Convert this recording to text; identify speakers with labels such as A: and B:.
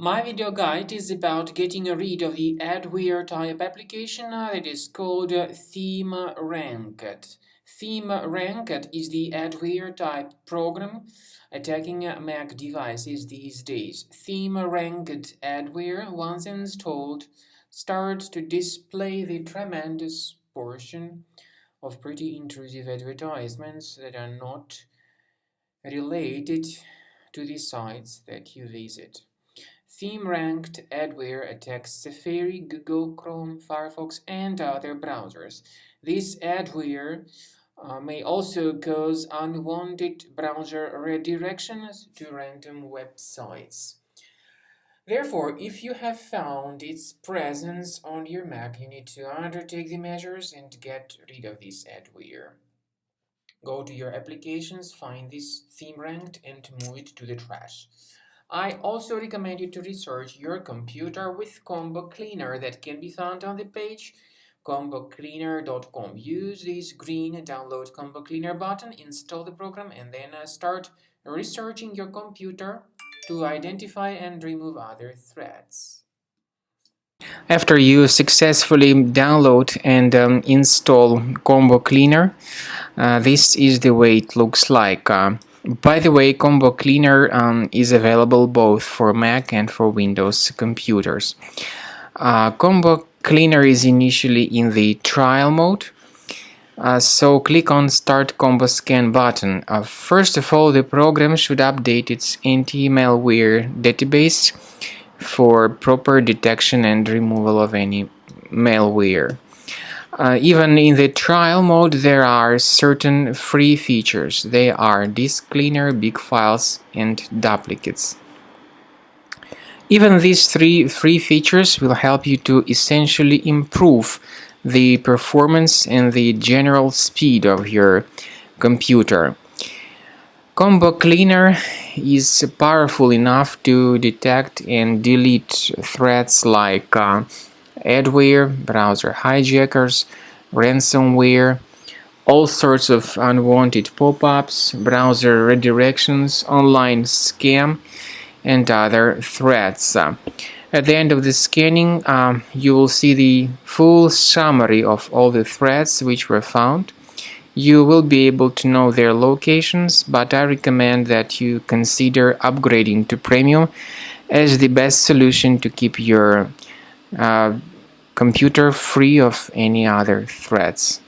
A: My video guide is about getting rid of the adware type application that is called ThemeRanked. ThemeRanked is the adware type program attacking Mac devices these days. ThemeRanked adware, once installed, starts to display the tremendous portion of pretty intrusive advertisements that are not related to the sites that you visit. ThemeRanked adware attacks Safari, Google Chrome, Firefox, and other browsers. This adware may also cause unwanted browser redirections to random websites. Therefore, if you have found its presence on your Mac, you need to undertake the measures and get rid of this adware. Go to your applications, find this ThemeRanked, and move it to the trash. I also recommend you to research your computer with Combo Cleaner that can be found on the page combocleaner.com. Use this green download Combo Cleaner button, install the program, and then start researching your computer to identify and remove other threats. After you successfully download and install Combo Cleaner, this is the way it looks like. By the way, Combo Cleaner is available both for Mac and for Windows computers. Combo Cleaner is initially in the trial mode, so click on Start Combo Scan button. First of all, the program should update its anti-malware database for proper detection and removal of any malware. Even in the trial mode, there are certain free features. They are disk cleaner, big files, and duplicates. Even these three free features will help you to essentially improve the performance and the general speed of your computer. Combo Cleaner is powerful enough to detect and delete threats like adware, browser hijackers, ransomware, all sorts of unwanted pop-ups, browser redirections, online scam, and other threats. At the end of the scanning, you will see the full summary of all the threats which were found. You will be able to know their locations, but I recommend that you consider upgrading to Premium as the best solution to keep your computer free of any other threats.